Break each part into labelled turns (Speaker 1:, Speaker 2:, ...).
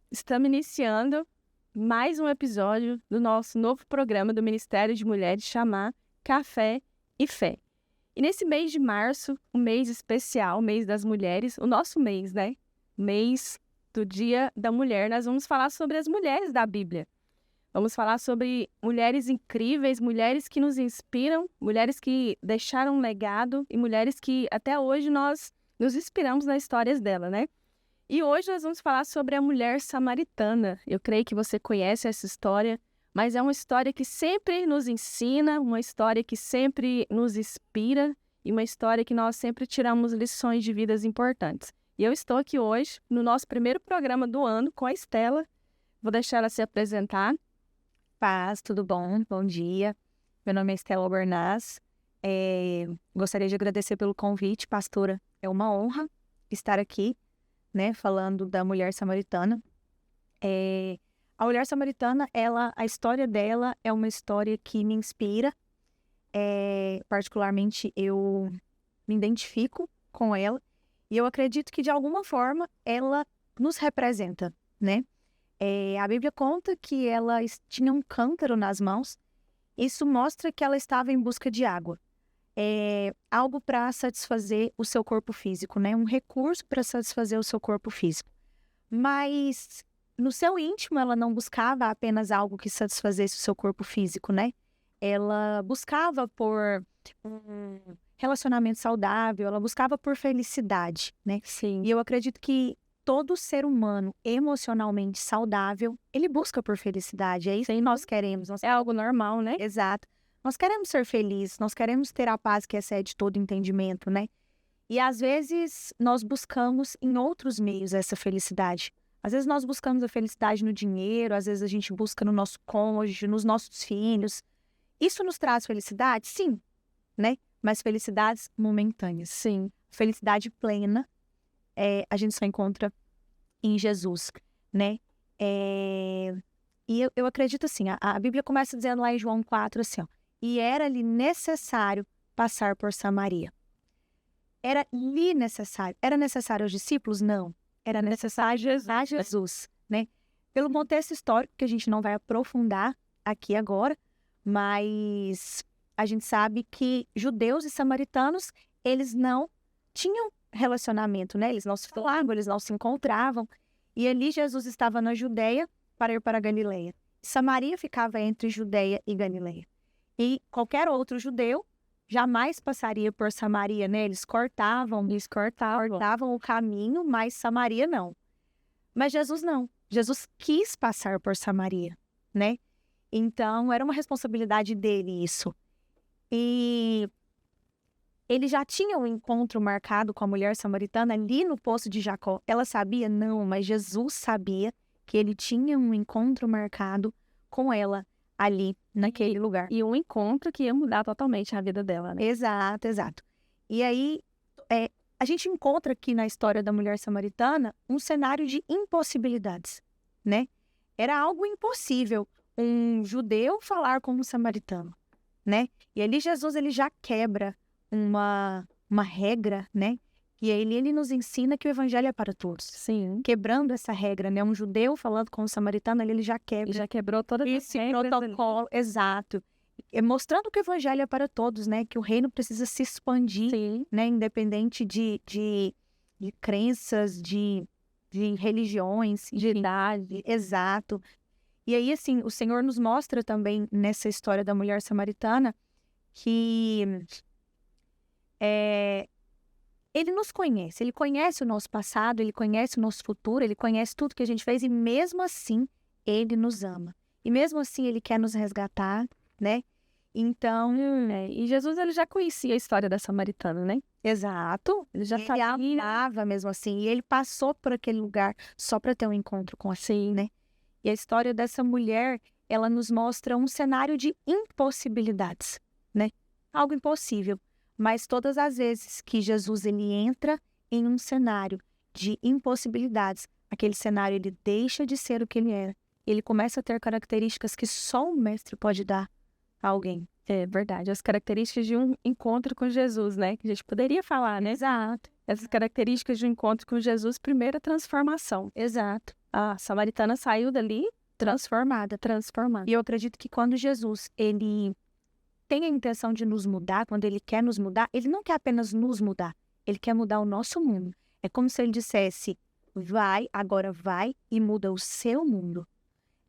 Speaker 1: Estamos iniciando mais um episódio do nosso novo programa do Ministério de Mulheres, chamar Café e Fé. E nesse mês de março, um mês especial, mês das mulheres, o nosso mês, né? Mês do Dia da Mulher, nós vamos falar sobre as mulheres da Bíblia. Vamos falar sobre mulheres incríveis, mulheres que nos inspiram, mulheres que deixaram um legado e mulheres que até hoje nós nos inspiramos nas histórias dela, né? E hoje nós vamos falar sobre a mulher samaritana. Eu creio que você conhece essa história, mas é uma história que sempre nos ensina, uma história que sempre nos inspira e uma história que nós sempre tiramos lições de vidas importantes. E eu estou aqui hoje no nosso primeiro programa do ano com a Estela. Vou deixar ela se apresentar.
Speaker 2: Paz, tudo bom? Bom dia. Meu nome é Estela Albernaz. Gostaria de agradecer pelo convite, pastora. É uma honra estar aqui, né, falando da mulher samaritana. A mulher samaritana, a história dela é uma história que me inspira. Particularmente, eu me identifico com ela e eu acredito que, de alguma forma, ela nos representa, né? A Bíblia conta que ela tinha um cântaro nas mãos. Isso mostra que ela estava em busca de água. Algo para satisfazer o seu corpo físico, né? Um recurso para satisfazer o seu corpo físico. Mas no seu íntimo ela não buscava apenas algo que satisfazesse o seu corpo físico, né? Ela buscava por um relacionamento saudável, ela buscava por felicidade, né?
Speaker 1: Sim.
Speaker 2: E eu acredito que todo ser humano emocionalmente saudável, ele busca por felicidade. É isso que nós queremos.
Speaker 1: É algo normal, né?
Speaker 2: Exato. Nós queremos ser felizes, nós queremos ter a paz que excede todo entendimento, né? E às vezes nós buscamos em outros meios essa felicidade. Às vezes nós buscamos a felicidade no dinheiro, às vezes a gente busca no nosso cônjuge, nos nossos filhos. Isso nos traz felicidade? Sim, né? Mas felicidades momentâneas.
Speaker 1: Sim.
Speaker 2: Felicidade plena, a gente só encontra em Jesus, né? E eu acredito assim, a Bíblia começa dizendo lá em João 4, assim, ó, e era-lhe necessário passar por Samaria. Era-lhe necessário. Era necessário aos discípulos? Não. Era necessário a Jesus, né? Pelo contexto histórico, que a gente não vai aprofundar aqui agora, mas a gente sabe que judeus e samaritanos, eles não tinham relacionamento, né? Eles não se falavam, eles não se encontravam. E ali Jesus estava na Judeia para ir para a Galileia. Samaria ficava entre Judeia e Galileia. E qualquer outro judeu jamais passaria por Samaria, né? Eles cortavam o caminho, mas Samaria não. Mas Jesus não. Jesus quis passar por Samaria, né? Então, era uma responsabilidade dele isso. E ele já tinha um encontro marcado com a mulher samaritana ali no poço de Jacó. Ela sabia? Não, mas Jesus sabia que ele tinha um encontro marcado com ela ali, naquele lugar.
Speaker 1: E um encontro que ia mudar totalmente a vida dela, né?
Speaker 2: Exato, exato. E aí, a gente encontra aqui na história da mulher samaritana um cenário de impossibilidades, né? Era algo impossível um judeu falar com um samaritano, né? E ali Jesus, ele já quebra uma regra, né? E ele nos ensina que o evangelho é para todos.
Speaker 1: Sim.
Speaker 2: Quebrando essa regra, né? Um judeu falando com um samaritano, ele já quebra.
Speaker 1: Ele já quebrou todas
Speaker 2: esse
Speaker 1: as regras
Speaker 2: protocolo. Exato. Mostrando que o evangelho é para todos, né? Que o reino precisa se expandir,
Speaker 1: Sim.
Speaker 2: né? Independente de crenças, de religiões,
Speaker 1: De idade.
Speaker 2: Exato. E aí, assim, o Senhor nos mostra também nessa história da mulher samaritana que ele nos conhece, ele conhece o nosso passado, ele conhece o nosso futuro, ele conhece tudo que a gente fez e mesmo assim ele nos ama. E mesmo assim ele quer nos resgatar, né? Então...
Speaker 1: E Jesus, ele já conhecia a história da samaritana, né?
Speaker 2: Exato.
Speaker 1: Ele já
Speaker 2: Ele amava mesmo assim. E ele passou por aquele lugar só para ter um encontro com assim, né? E a história dessa mulher, ela nos mostra um cenário de impossibilidades, né? Algo impossível. Mas todas as vezes que Jesus ele entra em um cenário de impossibilidades, aquele cenário ele deixa de ser o que ele era. Ele começa a ter características que só o mestre pode dar a alguém.
Speaker 1: É verdade. As características de um encontro com Jesus, né? Que a gente poderia falar, né?
Speaker 2: Exato.
Speaker 1: Essas características de um encontro com Jesus, primeira transformação.
Speaker 2: Exato.
Speaker 1: A samaritana saiu dali transformada.
Speaker 2: E eu acredito que quando Jesus, ele tem a intenção de nos mudar, quando ele quer nos mudar, ele não quer apenas nos mudar, ele quer mudar o nosso mundo. É como se ele dissesse, vai, agora vai e muda o seu mundo,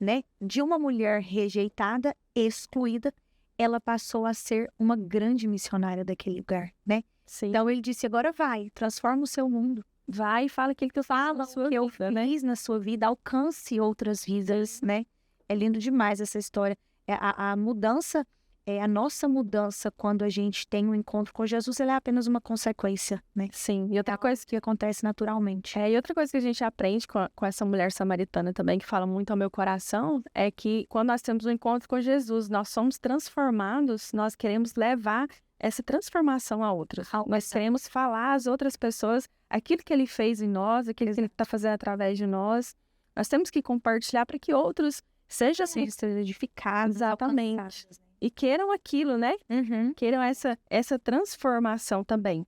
Speaker 2: né? De uma mulher rejeitada, excluída, ela passou a ser uma grande missionária daquele lugar, né?
Speaker 1: Sim.
Speaker 2: Então ele disse, agora vai, transforma o seu mundo.
Speaker 1: Vai e fala aquilo que eu falo na sua vida, né?
Speaker 2: Fiz na sua vida, alcance outras vidas, né? É lindo demais essa história. A mudança, a nossa mudança quando a gente tem um encontro com Jesus, ela é apenas uma consequência, né?
Speaker 1: Sim. E outra
Speaker 2: É
Speaker 1: coisa
Speaker 2: coisa que acontece naturalmente.
Speaker 1: e outra coisa que a gente aprende com essa mulher samaritana também, que fala muito ao meu coração, é que quando nós temos um encontro com Jesus, nós somos transformados, nós queremos levar essa transformação a outros. Nós queremos falar às outras pessoas aquilo que ele fez em nós, aquilo que ele está fazendo através de nós. Nós temos que compartilhar para que outros sejam assim,
Speaker 2: Edificados,
Speaker 1: exatamente.
Speaker 2: alcançados, né?
Speaker 1: E queiram aquilo, né?
Speaker 2: Uhum.
Speaker 1: Queiram essa transformação também.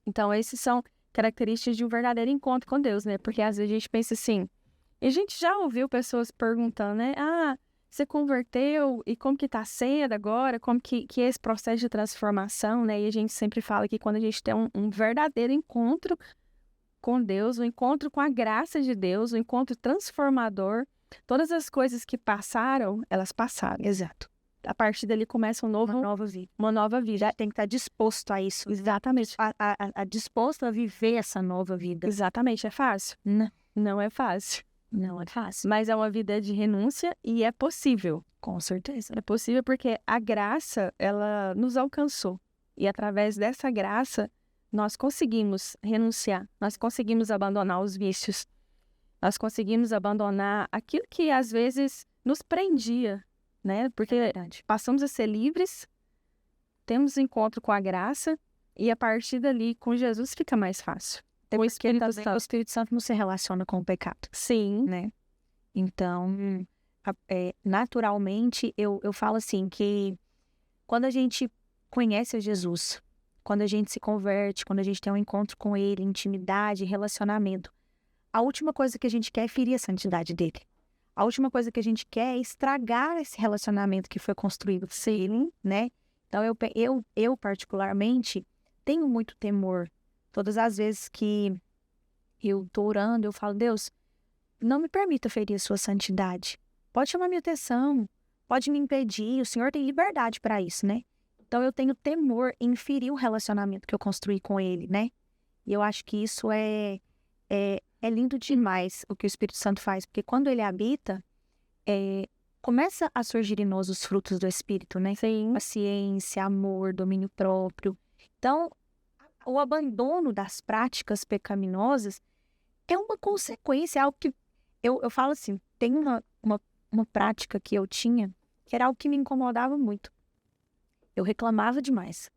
Speaker 1: Então, essas são características de um verdadeiro encontro com Deus, né? Porque às vezes a gente pensa assim, e a gente já ouviu pessoas perguntando, né? Ah, você converteu e como que tá sendo agora? Como que é esse processo de transformação, né? E a gente sempre fala que quando a gente tem um verdadeiro encontro com Deus, um encontro com a graça de Deus, um encontro transformador, todas as coisas que passaram, elas passaram.
Speaker 2: Exato.
Speaker 1: A partir dali começa
Speaker 2: Uma nova vida.
Speaker 1: uma nova vida.
Speaker 2: Tem que estar disposto a isso.
Speaker 1: Exatamente.
Speaker 2: Disposto a viver essa nova vida.
Speaker 1: Exatamente. É fácil?
Speaker 2: Não,
Speaker 1: Não é fácil.
Speaker 2: não é fácil.
Speaker 1: Mas é uma vida de renúncia e é possível.
Speaker 2: Com certeza.
Speaker 1: É possível porque a graça, ela nos alcançou. E através dessa graça, nós conseguimos renunciar. Nós conseguimos abandonar os vícios. Nós conseguimos abandonar aquilo que às vezes nos prendia, né? Porque passamos a ser livres, temos encontro com a graça e a partir dali com Jesus fica mais fácil.
Speaker 2: O Espírito Santo não se relaciona com o pecado,
Speaker 1: Sim,
Speaker 2: né? Então, naturalmente, eu falo assim que quando a gente conhece a Jesus, quando a gente se converte, quando a gente tem um encontro com Ele, intimidade, relacionamento, a última coisa que a gente quer é ferir a santidade dele. A última coisa que a gente quer é estragar esse relacionamento que foi construído com ele, né? Então, eu particularmente, tenho muito temor. Todas as vezes que eu tô orando, eu falo, Deus, não me permita ferir a sua santidade. Pode chamar minha atenção, pode me impedir, o Senhor tem liberdade para isso, né? Então, eu tenho temor em ferir o relacionamento que eu construí com Ele, né? E eu acho que isso é lindo demais o que o Espírito Santo faz, porque quando Ele habita, começa a surgir em nós os frutos do Espírito, né?
Speaker 1: sim.
Speaker 2: Paciência, amor, domínio próprio. Então, o abandono das práticas pecaminosas é uma consequência, é algo que eu falo assim, tem uma prática que eu tinha, que era algo que me incomodava muito. Eu reclamava demais,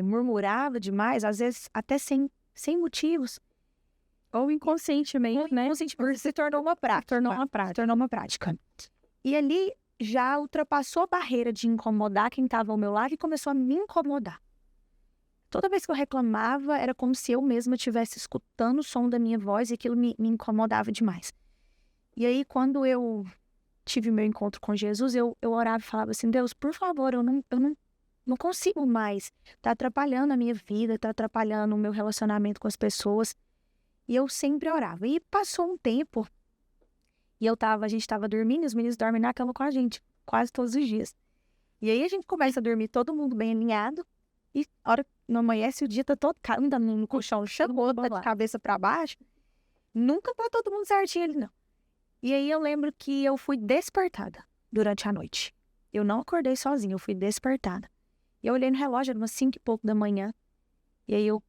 Speaker 2: murmurava demais, às vezes até sem motivos.
Speaker 1: Ou inconscientemente, né?
Speaker 2: Inconscientemente, se tornou uma prática. Se tornou uma prática. E ali já ultrapassou a barreira de incomodar quem estava ao meu lado e começou a me incomodar. Toda vez que eu reclamava, era como se eu mesma estivesse escutando o som da minha voz e aquilo me incomodava demais. E aí, quando eu tive meu encontro com Jesus, eu orava e falava assim, Deus, por favor, eu não consigo mais. Tá atrapalhando a minha vida, tá atrapalhando o meu relacionamento com as pessoas. E eu sempre orava. E passou um tempo, e a gente estava dormindo, os meninos dormem na cama com a gente, quase todos os dias. E aí a gente começa a dormir, todo mundo bem alinhado, e a hora que não amanhece, o dia tá todo ainda no colchão, chegou, tá de cabeça para baixo. Nunca tá todo mundo certinho ali, não. E aí eu lembro que eu fui despertada durante a noite. Eu não acordei sozinha, eu fui despertada. E eu olhei no relógio, era umas 5 e pouco da manhã. E aí eu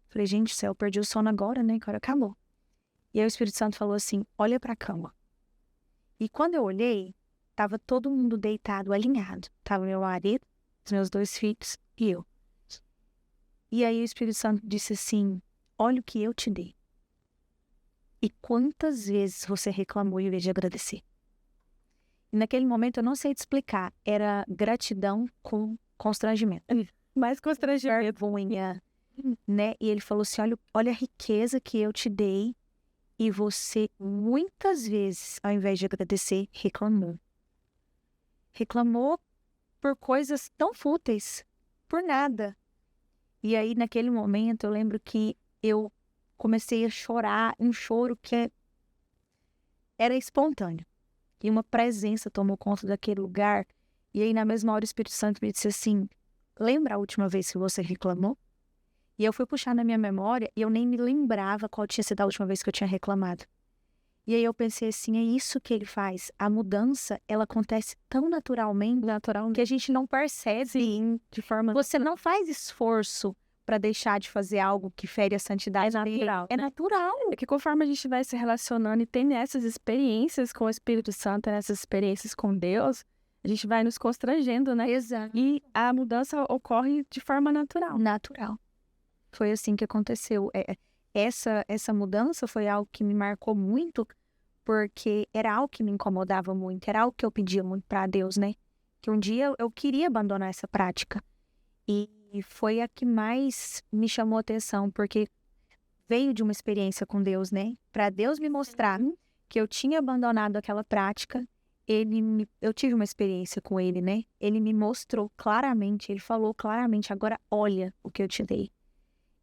Speaker 2: falei, gente do céu, eu perdi o sono agora, né? Agora acabou. E aí o Espírito Santo falou assim, olha pra cama. E quando eu olhei, tava todo mundo deitado, alinhado. Tava meu marido, os meus 2 filhos e eu. E aí o Espírito Santo disse assim, olha o que eu te dei. E quantas vezes você reclamou em vez de agradecer? E naquele momento eu não sei te explicar, era gratidão com constrangimento.
Speaker 1: Mais constrangimento.
Speaker 2: Vergonha, né? E ele falou assim, olha a riqueza que eu te dei e você, muitas vezes, ao invés de agradecer, reclamou. Reclamou por coisas tão fúteis, por nada. E aí, naquele momento, eu lembro que eu comecei a chorar, um choro que era espontâneo. E uma presença tomou conta daquele lugar. E aí, na mesma hora, o Espírito Santo me disse assim, lembra a última vez que você reclamou? E eu fui puxar na minha memória e eu nem me lembrava qual tinha sido a última vez que eu tinha reclamado. E aí eu pensei assim, é isso que ele faz. A mudança, ela acontece tão naturalmente que a gente não percebe.
Speaker 1: Sim, de forma
Speaker 2: Você não faz esforço para deixar de fazer algo que fere a santidade dele.
Speaker 1: natural.
Speaker 2: É natural.
Speaker 1: É que conforme a gente vai se relacionando e tendo essas experiências com o Espírito Santo, essas experiências com Deus, a gente vai nos constrangendo, né?
Speaker 2: Exato.
Speaker 1: E a mudança ocorre de forma natural.
Speaker 2: Natural. Foi assim que aconteceu. Essa mudança foi algo que me marcou muito, porque era algo que me incomodava muito, era algo que eu pedia muito para Deus, né? Que um dia eu queria abandonar essa prática. E foi a que mais me chamou a atenção, porque veio de uma experiência com Deus, né? Para Deus me mostrar que eu tinha abandonado aquela prática, eu tive uma experiência com ele, né? Ele me mostrou claramente, ele falou claramente, agora olha o que eu te dei.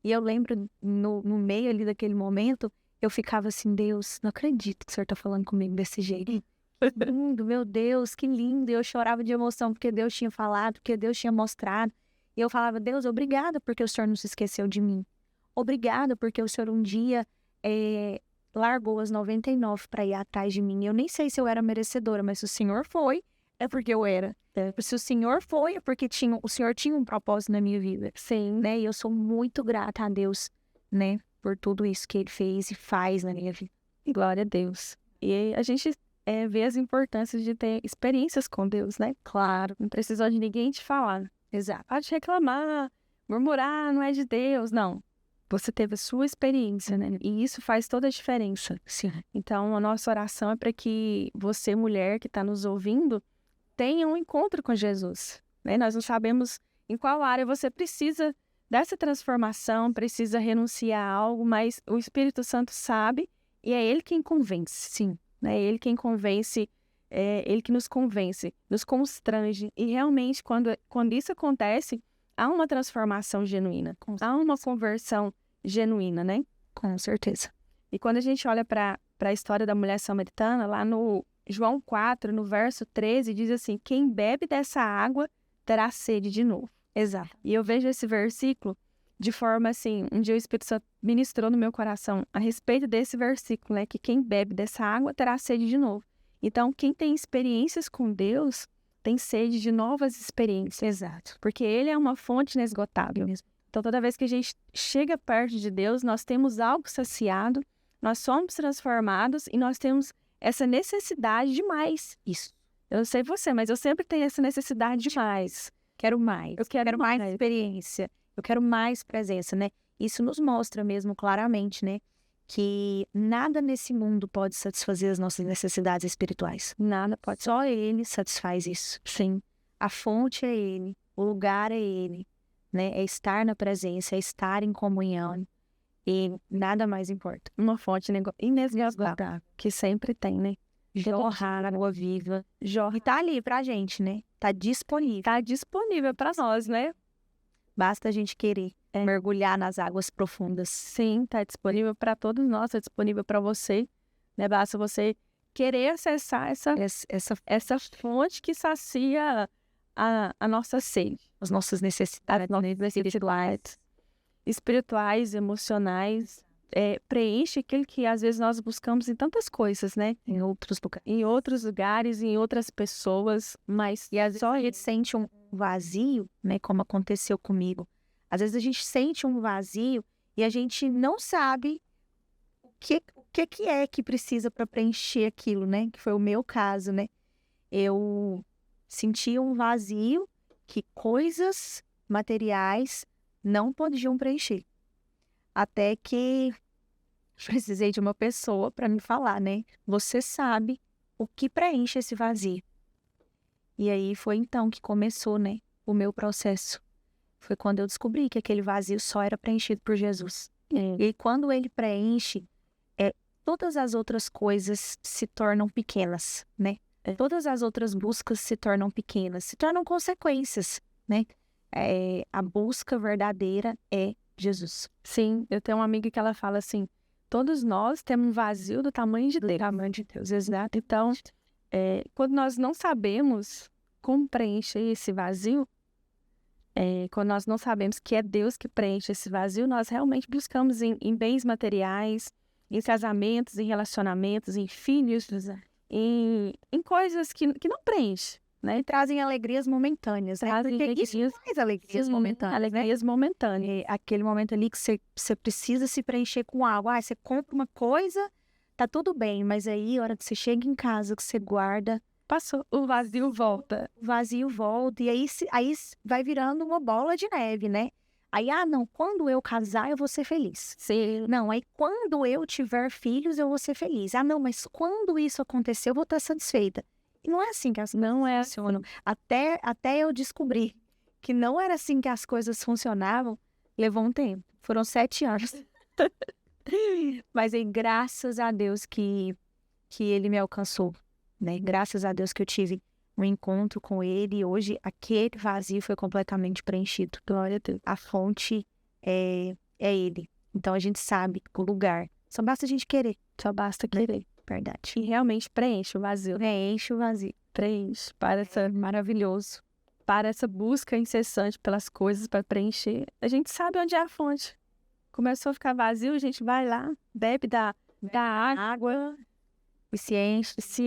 Speaker 2: E eu lembro, no meio ali daquele momento, eu ficava assim, Deus, não acredito que o Senhor está falando comigo desse jeito. Que lindo, meu Deus, que lindo. E eu chorava de emoção porque Deus tinha falado, porque Deus tinha mostrado. E eu falava, Deus, obrigada porque o Senhor não se esqueceu de mim. Obrigada porque o Senhor um dia largou as 99 para ir atrás de mim. Eu nem sei se eu era merecedora, mas se o Senhor foi, é porque eu era. Se o Senhor foi, é porque o Senhor tinha um propósito na minha vida.
Speaker 1: Sim.
Speaker 2: Né? E eu sou muito grata a Deus, né? Por tudo isso que Ele fez e faz na minha vida.
Speaker 1: Glória a Deus. E a gente vê as importâncias de ter experiências com Deus, né? Claro, não precisou de ninguém te falar.
Speaker 2: Exato.
Speaker 1: Pode reclamar, murmurar, não é de Deus. Não. Você teve a sua experiência, né? E isso faz toda a diferença.
Speaker 2: Sim.
Speaker 1: Então, a nossa oração é para que você, mulher que está nos ouvindo, tenha um encontro com Jesus. Né? Nós não sabemos em qual área você precisa dessa transformação, precisa renunciar a algo, mas o Espírito Santo sabe e é Ele quem convence.
Speaker 2: Sim.
Speaker 1: É Ele quem convence, é Ele que nos convence, nos constrange. E realmente, quando isso acontece, há uma transformação genuína, há uma conversão genuína, né?
Speaker 2: Com certeza.
Speaker 1: E quando a gente olha para a história da mulher samaritana, lá no João 4, no verso 13, diz assim, quem bebe dessa água terá sede de novo.
Speaker 2: Exato.
Speaker 1: E eu vejo esse versículo de forma assim, um dia o Espírito Santo ministrou no meu coração a respeito desse versículo, né? Que quem bebe dessa água terá sede de novo. Então, quem tem experiências com Deus tem sede de novas experiências.
Speaker 2: Exato.
Speaker 1: Porque Ele é uma fonte inesgotável. Então, toda vez que a gente chega perto de Deus, nós temos algo saciado, nós somos transformados e nós temos essa necessidade de mais.
Speaker 2: Isso.
Speaker 1: Eu não sei você, mas eu sempre tenho essa necessidade de mais.
Speaker 2: Quero mais.
Speaker 1: Eu quero
Speaker 2: mais experiência. Eu quero mais presença, né? Isso nos mostra mesmo claramente, né? Que nada nesse mundo pode satisfazer as nossas necessidades espirituais.
Speaker 1: Nada pode.
Speaker 2: Só Ele satisfaz isso.
Speaker 1: Sim.
Speaker 2: A fonte é Ele, o lugar é Ele, né? É estar na presença, é estar em comunhão. E nada mais importa.
Speaker 1: Uma fonte inesgotável, que sempre tem, né?
Speaker 2: Jorrar água viva. E tá ali pra gente, né? Tá disponível.
Speaker 1: Tá disponível pra nós, né?
Speaker 2: Basta a gente querer mergulhar nas águas profundas.
Speaker 1: Sim, tá disponível para todos nós, tá disponível para você, né? Basta você querer acessar essa fonte que sacia a nossa sede.
Speaker 2: As nossas necessidades,
Speaker 1: espirituais, emocionais, preenche aquilo que às vezes nós buscamos em tantas coisas, né?
Speaker 2: Em outros
Speaker 1: lugares, em outras pessoas, mas
Speaker 2: e às vezes a gente sente um vazio, né? Como aconteceu comigo. Às vezes a gente sente um vazio e a gente não sabe o que é que precisa para preencher aquilo, né? Que foi o meu caso, né? Eu senti um vazio que coisas materiais não podiam preencher. Até que precisei de uma pessoa para me falar, né? Você sabe o que preenche esse vazio. E aí foi então que começou, né? O meu processo. Foi quando eu descobri que aquele vazio só era preenchido por Jesus. E aí, quando Ele preenche, todas as outras coisas se tornam pequenas, né? Todas as outras buscas se tornam pequenas, se tornam consequências, né? A busca verdadeira é Jesus.
Speaker 1: Sim, eu tenho uma amiga que ela fala assim, todos nós temos um vazio do tamanho de Deus.
Speaker 2: Tamanho de Deus, exato.
Speaker 1: Então, quando nós não sabemos como preencher esse vazio, quando nós não sabemos que é Deus que preenche esse vazio, nós realmente buscamos em bens materiais, em casamentos, em relacionamentos, em filhos, em coisas que não preenchem, né?
Speaker 2: E trazem alegrias momentâneas, né?
Speaker 1: Trazem
Speaker 2: Porque isso
Speaker 1: alegrias-
Speaker 2: traz alegrias momentâneas, né?
Speaker 1: Alegrias momentâneas.
Speaker 2: Aquele momento ali que você precisa se preencher com algo. Você compra uma coisa, tá tudo bem, mas aí, a hora que você chega em casa, que você guarda,
Speaker 1: Passou, o vazio volta.
Speaker 2: o vazio volta, e aí vai virando uma bola de neve, né? Aí, não, quando eu casar, eu vou ser feliz.
Speaker 1: Sim.
Speaker 2: Não, aí quando eu tiver filhos, eu vou ser feliz. Não, mas quando isso acontecer, eu vou estar satisfeita. E não é assim que as coisas funcionam. Até eu descobrir que não era assim que as coisas funcionavam, levou um tempo. Foram 7 anos. Mas aí, graças a Deus que ele me alcançou, né? Graças a Deus que eu tive um encontro com ele e hoje aquele vazio foi completamente preenchido. Glória a Deus. A fonte é ele. Então a gente sabe o lugar. Só basta a gente querer.
Speaker 1: Só basta querer.
Speaker 2: Verdade.
Speaker 1: E realmente preenche o vazio.
Speaker 2: Preenche o vazio.
Speaker 1: Preenche. Maravilhoso. Para essa busca incessante pelas coisas para preencher. A gente sabe onde é a fonte. Começou a ficar vazio, a gente vai lá, bebe da água
Speaker 2: E
Speaker 1: se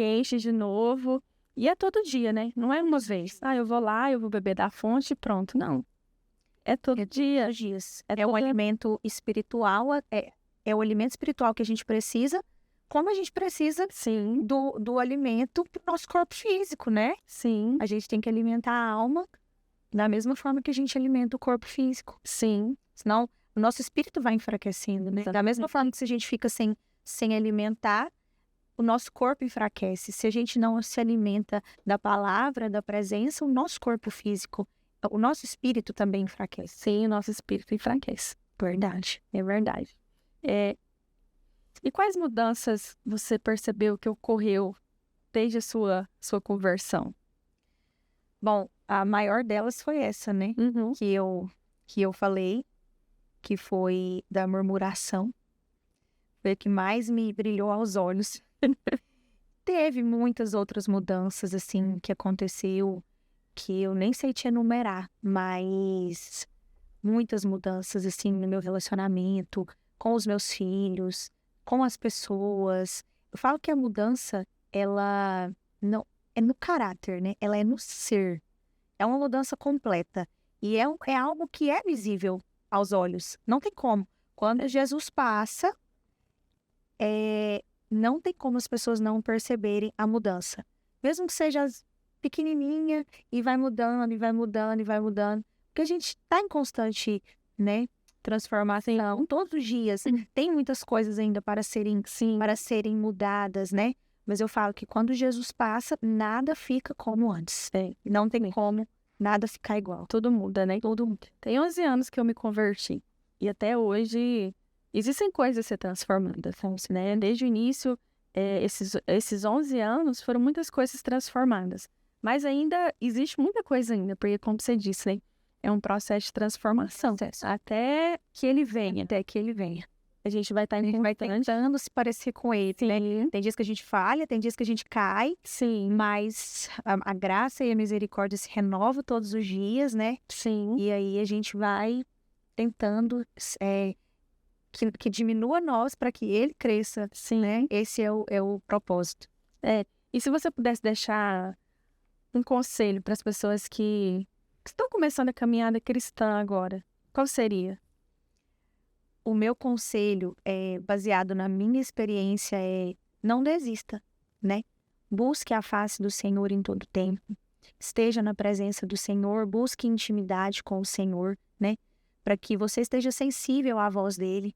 Speaker 1: enche de novo. E é todo dia, né? Não é uma vez. Eu vou lá, eu vou beber da fonte e pronto. Não. É todo dia.
Speaker 2: dias. É um alimento espiritual, é o alimento espiritual que a gente precisa, como a gente precisa
Speaker 1: Sim,
Speaker 2: do alimento para o nosso corpo físico, né?
Speaker 1: sim,
Speaker 2: A gente tem que alimentar a alma da mesma forma que a gente alimenta o corpo físico.
Speaker 1: sim.
Speaker 2: Senão, o nosso espírito vai enfraquecendo, né? Da mesma forma que se a gente fica sem alimentar, o nosso corpo enfraquece. Se a gente não se alimenta da palavra, da presença, o nosso corpo físico, o nosso espírito também enfraquece.
Speaker 1: Sim, o nosso espírito enfraquece.
Speaker 2: Verdade.
Speaker 1: É verdade. E quais mudanças você percebeu que ocorreu desde a sua conversão?
Speaker 2: Bom, a maior delas foi essa, né?
Speaker 1: Uhum.
Speaker 2: Que eu falei, que foi da murmuração. Foi a que mais me brilhou aos olhos. Teve muitas outras mudanças, assim, que aconteceu, que eu nem sei te enumerar, mas muitas mudanças, assim, no meu relacionamento, com os meus filhos, com as pessoas. Eu falo que a mudança, ela não é no caráter, né? Ela é no ser. É uma mudança completa. E é algo que é visível aos olhos. Não tem como. Quando Jesus passa, não tem como as pessoas não perceberem a mudança. Mesmo que seja pequenininha e vai mudando, e vai mudando, e vai mudando. Porque a gente está em constante, né, transformação todos os dias. Tem muitas coisas ainda para serem mudadas, né? Mas eu falo que quando Jesus passa, nada fica como antes. Não tem como nada ficar igual.
Speaker 1: Tudo muda, né?
Speaker 2: Tudo muda.
Speaker 1: Tem 11 anos que eu me converti. E até hoje existem coisas se transformando, né? Desde o início, esses 11 anos foram muitas coisas transformadas. Mas ainda existe muita coisa ainda, porque como você disse, né? É um processo de transformação. Até que ele venha. A gente vai estar
Speaker 2: tentando se parecer com ele,
Speaker 1: Sim.
Speaker 2: né? Tem dias que a gente falha, tem dias que a gente cai.
Speaker 1: Sim.
Speaker 2: Mas a graça e a misericórdia se renovam todos os dias, né?
Speaker 1: Sim.
Speaker 2: E aí a gente vai tentando que diminua nós para que ele cresça.
Speaker 1: Sim.
Speaker 2: Né? Esse é o propósito.
Speaker 1: E se você pudesse deixar um conselho para as pessoas que estão começando a caminhada cristã agora, qual seria?
Speaker 2: O meu conselho, baseado na minha experiência, não desista, né? Busque a face do Senhor em todo tempo. Esteja na presença do Senhor, busque intimidade com o Senhor, né? Para que você esteja sensível à voz dele.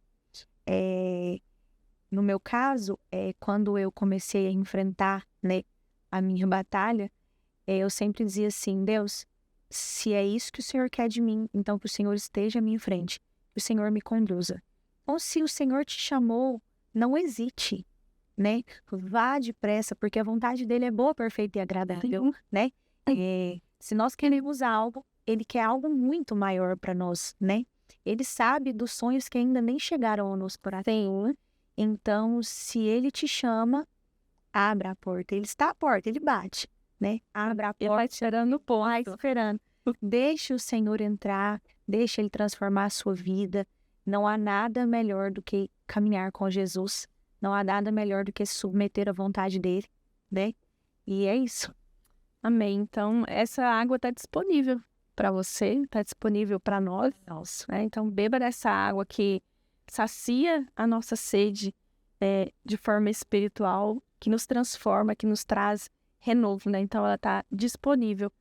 Speaker 2: No meu caso, quando eu comecei a enfrentar, né, a minha batalha, eu sempre dizia assim, Deus, se é isso que o Senhor quer de mim, então que o Senhor esteja à minha frente. Que o Senhor me conduza. Ou se o Senhor te chamou, não hesite. né? Vá depressa, porque a vontade dele é boa, perfeita e agradável, né? Se nós queremos algo, ele quer algo muito maior para nós, né? Ele sabe dos sonhos que ainda nem chegaram ao nosso coração. Então, se ele te chama, abra a porta. Ele está à porta, ele bate, né? Abra a porta.
Speaker 1: Ele vai esperando o ponto.
Speaker 2: Vai esperando. Deixe o Senhor entrar, deixe ele transformar a sua vida. Não há nada melhor do que caminhar com Jesus. Não há nada melhor do que se submeter à vontade dele, né? E é isso.
Speaker 1: Amém. Então, essa água está disponível para você, está disponível para nós. Né? Então, beba dessa água que sacia a nossa sede de forma espiritual, que nos transforma, que nos traz renovo, né? Então, ela está disponível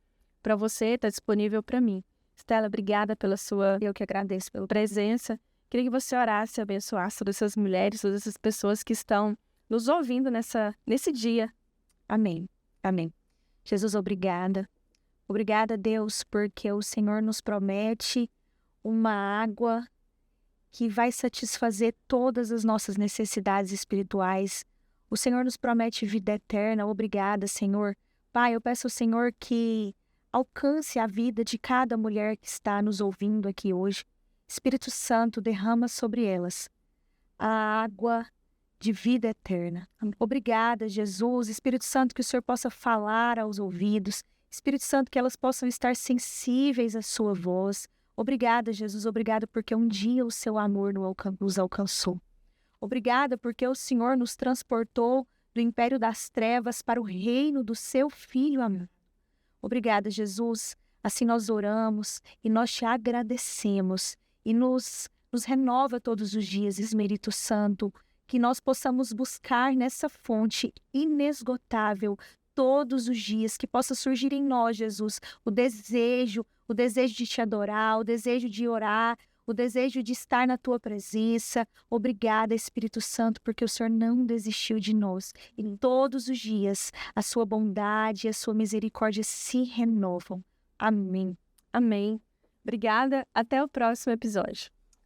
Speaker 1: para você, está disponível para mim. Stella, obrigada pela sua...
Speaker 2: Eu que agradeço pela
Speaker 1: presença. Queria que você orasse e abençoasse todas essas mulheres, todas essas pessoas que estão nos ouvindo nesse dia.
Speaker 2: Amém. Amém. Jesus, obrigada. Obrigada, Deus, porque o Senhor nos promete uma água que vai satisfazer todas as nossas necessidades espirituais. O Senhor nos promete vida eterna. Obrigada, Senhor. Pai, eu peço ao Senhor que alcance a vida de cada mulher que está nos ouvindo aqui hoje. Espírito Santo, derrama sobre elas a água de vida eterna. Obrigada, Jesus. Espírito Santo, que o Senhor possa falar aos ouvidos. Espírito Santo, que elas possam estar sensíveis à sua voz. Obrigada, Jesus. Obrigada porque um dia o seu amor nos alcançou. Obrigada porque o Senhor nos transportou do império das trevas para o reino do seu Filho amado. Obrigada, Jesus. Assim nós oramos e nós te agradecemos e nos renova todos os dias, Espírito Santo, que nós possamos buscar nessa fonte inesgotável todos os dias, que possa surgir em nós, Jesus, o desejo de te adorar, o desejo de orar, o desejo de estar na tua presença. Obrigada, Espírito Santo, porque o Senhor não desistiu de nós. E todos os dias a sua bondade e a sua misericórdia se renovam. Amém.
Speaker 1: Amém. Obrigada. Até o próximo episódio.